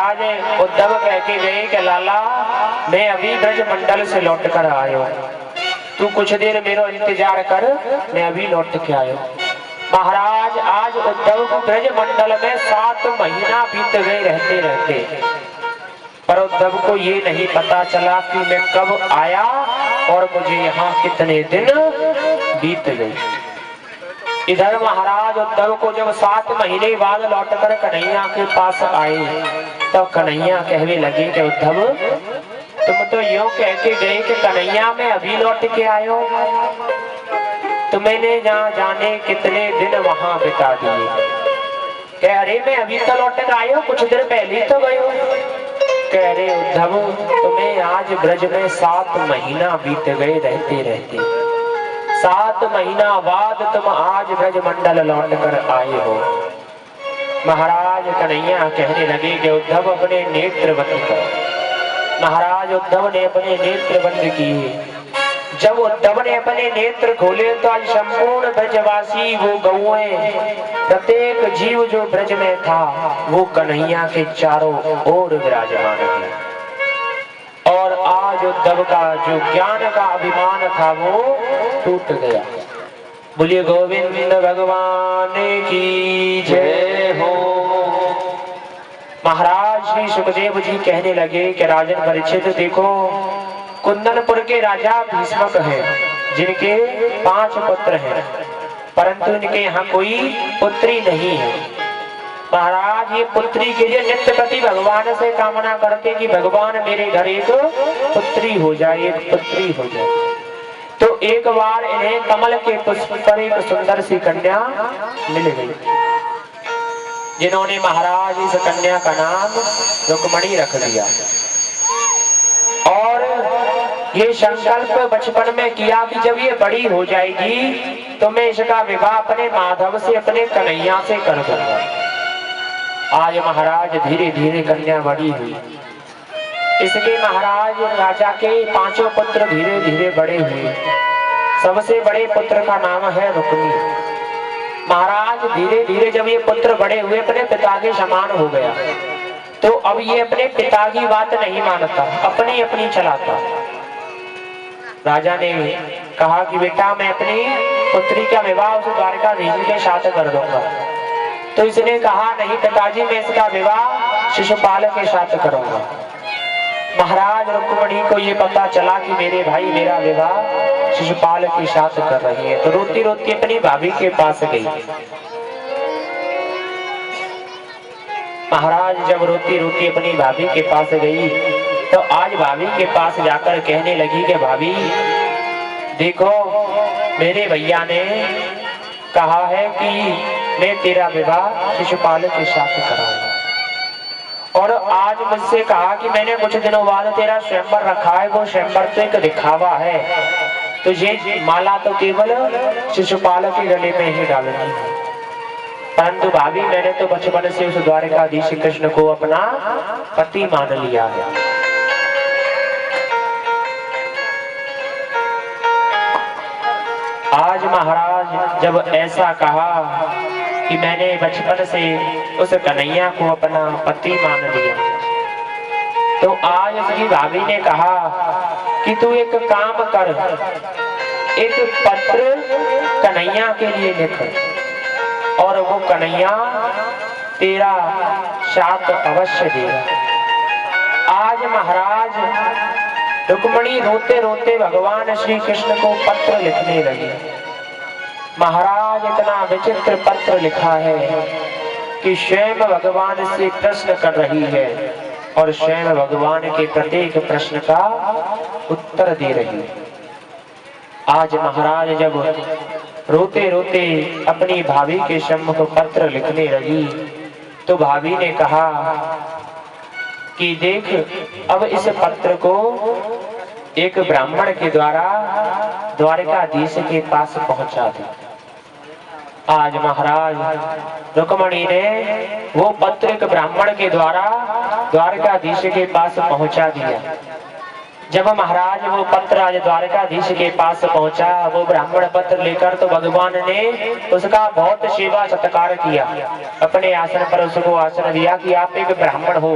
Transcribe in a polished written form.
आज उद्धव कह के गए कि लाला मैं अभी ब्रज मंडल से लौट कर आयो, तू कुछ देर मेरा इंतजार कर, मैं अभी लौट के आयो। महाराज आज उद्धव को ब्रज मंडल में 7 महीना बीत गए रहते रहते, पर उद्धव को ये नहीं पता चला कि मैं कब आया और मुझे यहाँ कितने दिन बीत गए। इधर महाराज उद्धव को जब 7 महीने बाद लौटकर कन्हैया के पास आए, तब कन्हैया कहने लगे कि उद्धव तुम तो यूं कह के गए कि कन्हैया मैं अभी लौट के आयो, तो मैंने जहाँ जाने कितने दिन वहां बिता दिए। कह रहे मैं अभी तो लौट के आयो, कुछ देर पहले तो गयो। कह रहे उद्धव तुम्हें आज ब्रज में 7 महीना बीत गए रहते रहते, 7 महीना बाद तुम आज ब्रज मंडल लौट कर आए हो। महाराज कन्हैया कहने लगे कि उद्धव अपने नेत्र बंद करो। महाराज उद्धव ने अपने नेत्र बंद किए। जब उद्धव ने अपने नेत्र खोले तो आज संपूर्ण ब्रजवासी वो गौएं, प्रत्येक जीव जो ब्रज में था वो कन्हैया के चारों ओर विराजमान थे। और आज उद्धव का जो ज्ञान का अभिमान था वो टूट गया। बोलिए गोविंद भगवान की जय हो। महाराज श्री सुखदेव जी कहने लगे कि राजन परीक्षित देखो, कुंदनपुर के राजा भीष्मक हैं, जिनके 5 पुत्र हैं, परंतु इनके यहाँ कोई पुत्री नहीं है। महाराज ये पुत्री के लिए नित्य प्रति भगवान से कामना करते कि भगवान मेरे घर एक पुत्री हो जाए, एक पुत्री हो जाए। तो एक बार इन्हें कमल के पुष्प पर एक सुंदर सी कन्या मिल गई, जिन्होंने महाराज इस कन्या का नाम रुक्मणी रख दिया। और ये संकल्प बचपन में किया कि जब ये बड़ी हो जाएगी तो मैं इसका विवाह अपने माधव से, अपने कन्हैया से कर दूंगा। आज महाराज धीरे धीरे कन्या बड़ी हुई। इसके महाराज राजा के 5 पुत्र धीरे धीरे बड़े हुए। सबसे बड़े पुत्र का नाम है रुक्मी। महाराज धीरे धीरे जब ये पुत्र बड़े हुए, अपने पिता के समान हो गया, तो अब ये अपने पिता की बात नहीं मानता, अपनी अपनी चलाता। राजा ने कहा कि बेटा मैं अपनी पुत्री का विवाह उस द्वारकाधीश के साथ कर दूंगा। तो इसने कहा नहीं पिताजी मैं इसका विवाह शिशुपाल के साथ करूंगा। महाराज रुक्मणी को ये पता चला कि मेरे भाई मेरा विवाह शिशुपाल के साथ कर रही है, तो रोती रोती अपनी भाभी के पास गई। महाराज जब रोती रोती अपनी भाभी के पास गई, तो आज भाभी के पास जाकर कहने लगी कि भाभी देखो मेरे भैया ने कहा है कि मैं तेरा विवाह शिशुपाल के साथ कराऊंगा, और आज मुझसे कहा कि मैंने कुछ दिनों बाद तेरा स्वयंवर रखा है, वो स्वयंवर तो एक दिखावा है, तो ये माला तो केवल शिशुपाल के गले में ही डालनी है। परंतु भाभी मैंने तो बचपन से उस द्वारकाधीश कृष्ण को अपना पति मान लिया है। आज महाराज जब ऐसा कहा कि मैंने बचपन से उस कन्हैया को अपना पति मान लिया, तो आज उसकी भाभी ने कहा कि तू एक काम कर, एक पत्र कन्हैया के लिए लिख, और वो कन्हैया तेरा साथ अवश्य देगा। आज महाराज रुक्मणी रोते रोते भगवान श्री कृष्ण को पत्र लिखने लगी। महाराज इतना विचित्र पत्र लिखा है कि स्वयं भगवान से प्रश्न कर रही है और स्वयं भगवान के प्रत्येक प्रश्न का उत्तर दे रही है। आज महाराज जब रोते रोते अपनी भाभी के सम्मुख पत्र लिखने लगी, तो भाभी ने कहा कि देख अब इस पत्र को एक ब्राह्मण के द्वारा द्वारकाधीश के पास पहुंचा दे। आज महाराज रुक्मणी ने वो पत्र एक ब्राह्मण के द्वारा द्वारकाधीश के पास पहुंचा दिया। जब महाराज वो पत्र आज द्वारकाधीश के पास पहुंचा, वो ब्राह्मण पत्र लेकर, तो भगवान ने उसका बहुत सेवा सत्कार किया। अपने आसन पर उसको आसन दिया कि आप एक ब्राह्मण हो,